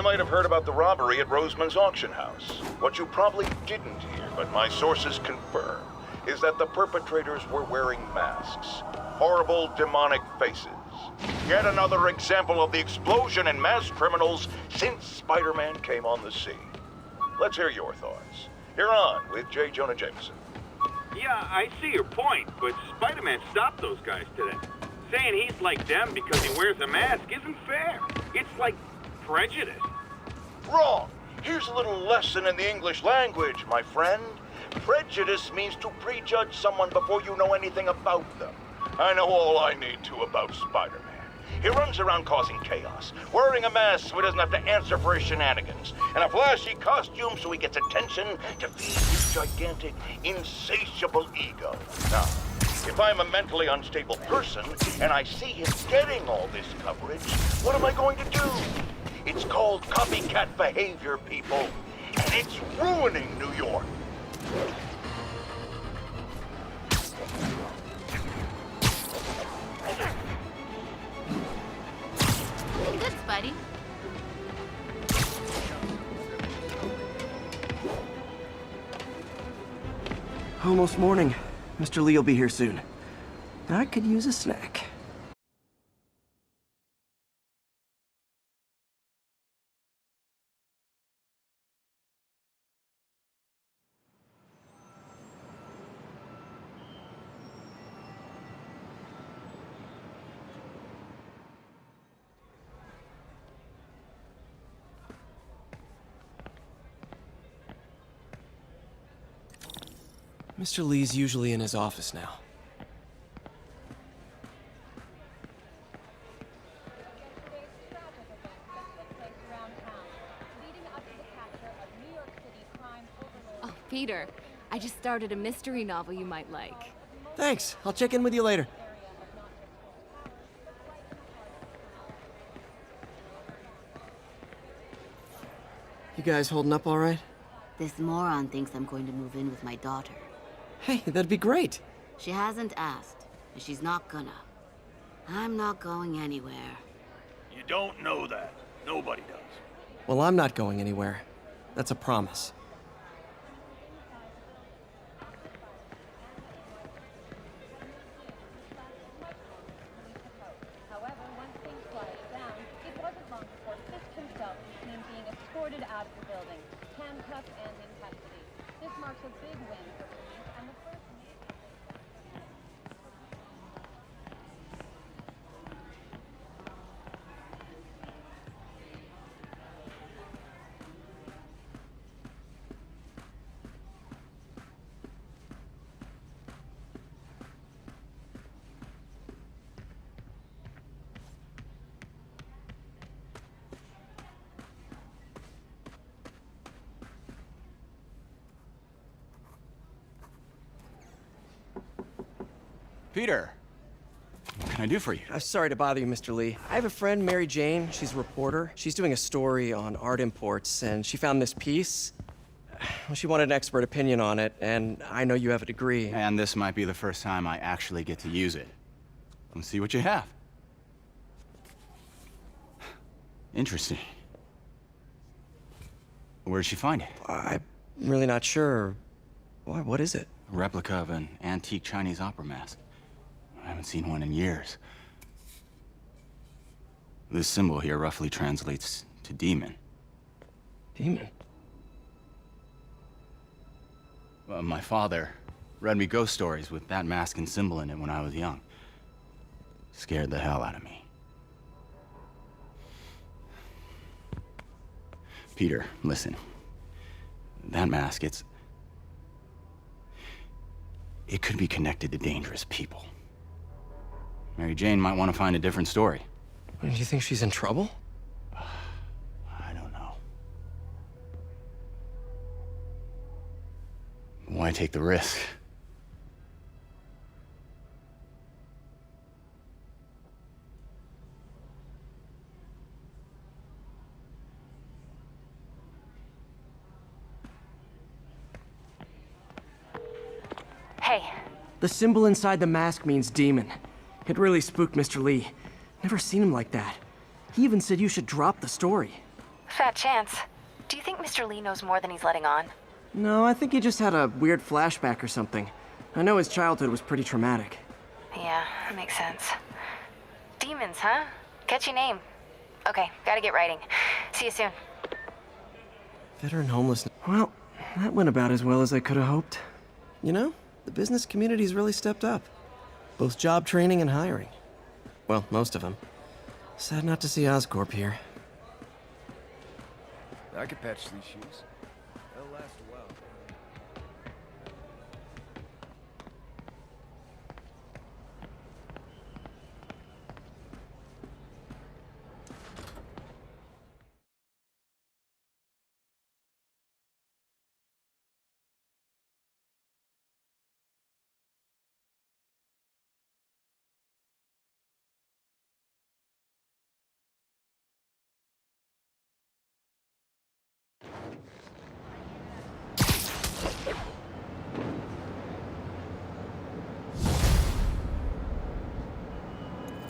You might have heard about the robbery at Roseman's auction house. What you probably didn't hear, but my sources confirm, is that the perpetrators were wearing masks. Horrible, demonic faces. Yet another example of the explosion in mass criminals since Spider-Man came on the scene. Let's hear your thoughts. You're on with J. Jonah Jameson. Yeah, I see your point, but Spider-Man stopped those guys today. Saying he's like them because he wears a mask isn't fair. It's like prejudice. Wrong. Here's a little lesson in the English language, my friend. Prejudice means to prejudge someone before you know anything about them. I know all I need to about Spider-Man. He runs around causing chaos, wearing a mask so he doesn't have to answer for his shenanigans, and a flashy costume so he gets attention to feed his gigantic, insatiable ego. Now, if I'm a mentally unstable person and I see him getting all this coverage, what am I going to do? It's called copycat behavior, people, and it's ruining New York. Good, Spidey. Almost morning. Mr. Lee will be here soon. I could use a snack. Mr. Lee's usually in his office now. Oh, Peter, I just started a mystery novel you might like. Thanks. I'll check in with you later. You guys holding up all right? This moron thinks I'm going to move in with my daughter. Hey, that'd be great. She hasn't asked, and she's not gonna. I'm not going anywhere. You don't know that. Nobody does. Well, I'm not going anywhere. That's a promise. However, once things quieted down, it wasn't long before Fisk himself was seen being escorted out of the building, handcuffed and in custody. This marks a big win for police and the first major... Peter, what can I do for you? Sorry to bother you, Mr. Lee. I have a friend, Mary Jane. She's a reporter. She's doing a story on art imports, and she found this piece. Well, she wanted an expert opinion on it, and I know you have a degree. And this might be the first time I actually get to use it. Let's see what you have. Interesting. Where did she find it? I'm really not sure. Why, what is it? A replica of an antique Chinese opera mask. I haven't seen one in years. This symbol here roughly translates to demon. Demon? My father read me ghost stories with that mask and symbol in it when I was young. Scared the hell out of me. Peter, listen. That mask, it could be connected to dangerous people. Mary Jane might want to find a different story. Do you think she's in trouble? I don't know. Why take the risk? Hey. The symbol inside the mask means demon. It really spooked Mr. Lee. Never seen him like that. He even said you should drop the story. Fat chance. Do you think Mr. Lee knows more than he's letting on? No, I think he just had a weird flashback or something. I know his childhood was pretty traumatic. Yeah, that makes sense. Demons, huh? Catchy name. Okay, gotta get writing. See you soon. Veteran homelessness. Well, that went about as well as I could have hoped. You know, the business community's really stepped up. Both job training and hiring. Well, most of them. Sad not to see Oscorp here. I could patch these shoes. They'll last a while.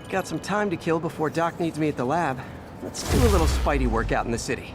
Got some time to kill before Doc needs me at the lab. Let's do a little Spidey workout in the city.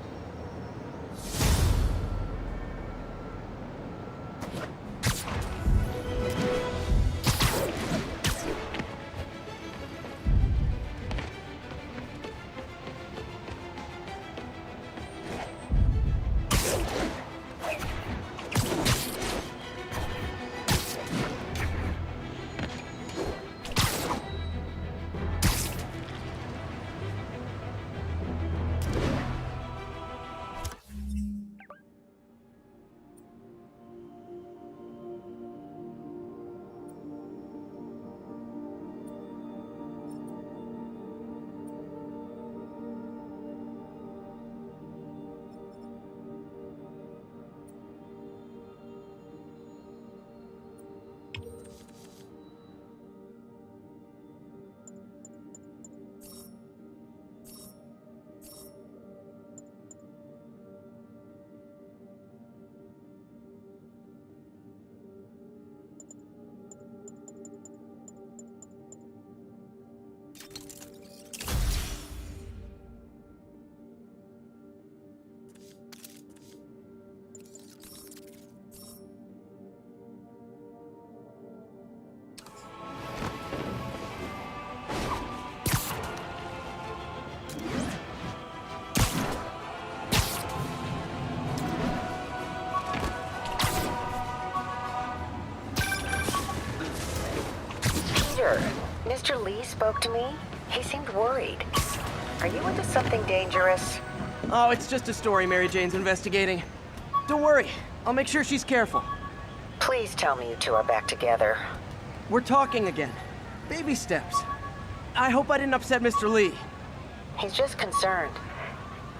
Mr. Lee spoke to me. He seemed worried. Are you into something dangerous? Oh, it's just a story Mary Jane's investigating. Don't worry, I'll make sure she's careful. Please tell me you two are back together. We're talking again. Baby steps. I hope I didn't upset Mr. Lee. He's just concerned.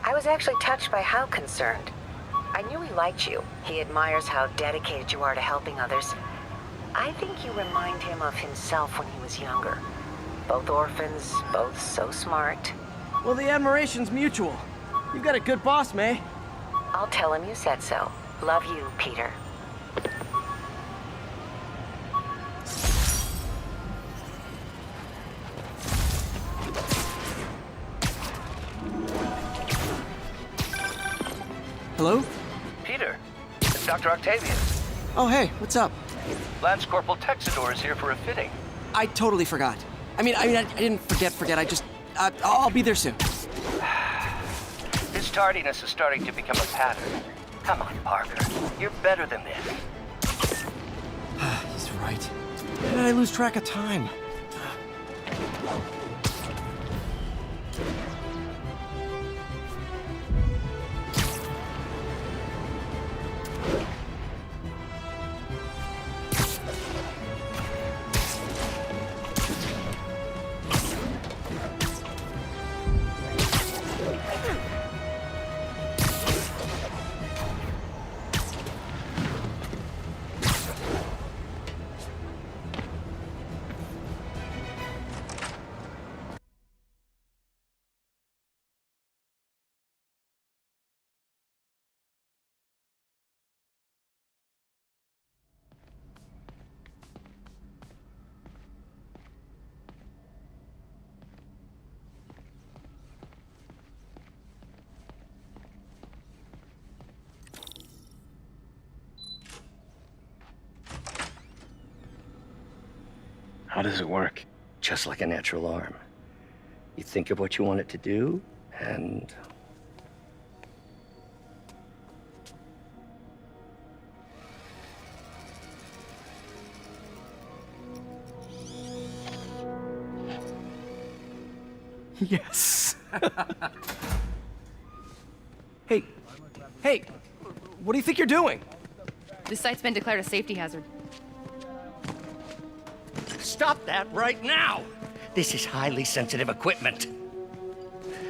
I was actually touched by how concerned. I knew he liked you. He admires how dedicated you are to helping others. I think you remind him of himself when he was younger. Both orphans, both so smart. Well, the admiration's mutual. You've got a good boss, May. I'll tell him you said so. Love you, Peter. Hello? Peter, it's Dr. Octavius. Oh, hey, what's up? Lance Corporal Texador is here for a fitting. I totally forgot. I didn't forget. I'll be there soon. His tardiness is starting to become a pattern. Come on, Parker. You're better than this. He's right. How did I lose track of time? How does it work? Just like a natural arm. You think of what you want it to do, and... Yes! Hey, hey, what do you think you're doing? This site's been declared a safety hazard. Stop that right now! This is highly sensitive equipment.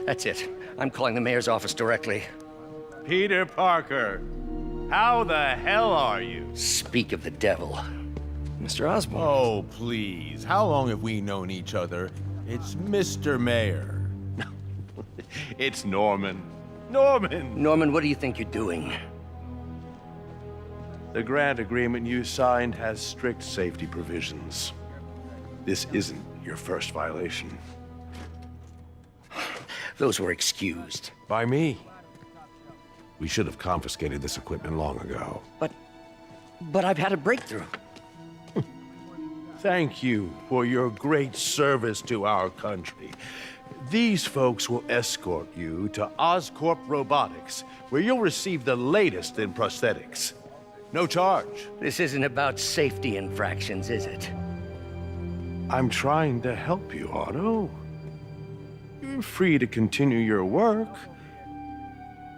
That's it. I'm calling the mayor's office directly. Peter Parker, how the hell are you? Speak of the devil. Mr. Osborn. Oh, please. How long have we known each other? It's Mr. Mayor. It's Norman. Norman! Norman, what do you think you're doing? The grant agreement you signed has strict safety provisions. This isn't your first violation. Those were excused. By me. We should have confiscated this equipment long ago. But I've had a breakthrough. Thank you for your great service to our country. These folks will escort you to Oscorp Robotics, where you'll receive the latest in prosthetics. No charge. This isn't about safety infractions, is it? I'm trying to help you, Otto. You're free to continue your work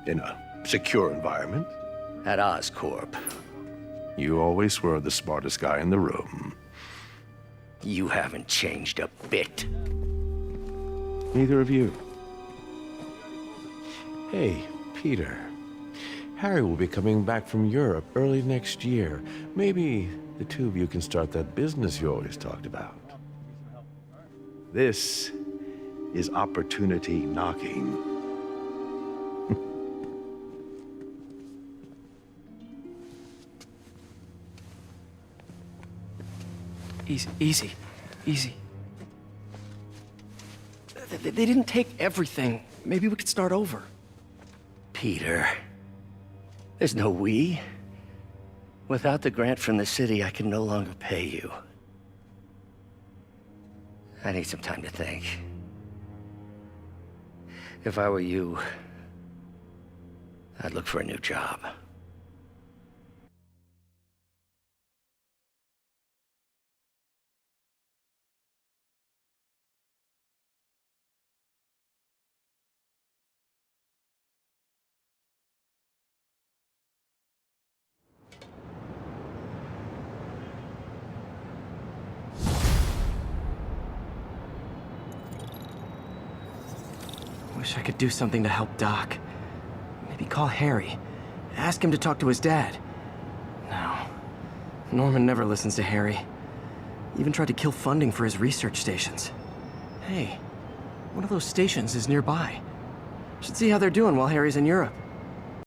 in a secure environment. At Oscorp. You always were the smartest guy in the room. You haven't changed a bit. Neither of you. Hey, Peter. Harry will be coming back from Europe early next year. Maybe the two of you can start that business you always talked about. This is opportunity knocking. Easy. They didn't take everything. Maybe we could start over. Peter, there's no we. Without the grant from the city, I can no longer pay you. I need some time to think. If I were you, I'd look for a new job. Wish I could do something to help Doc. Maybe call Harry. Ask him to talk to his dad. No. Norman never listens to Harry. Even tried to kill funding for his research stations. Hey, one of those stations is nearby. Should see how they're doing while Harry's in Europe.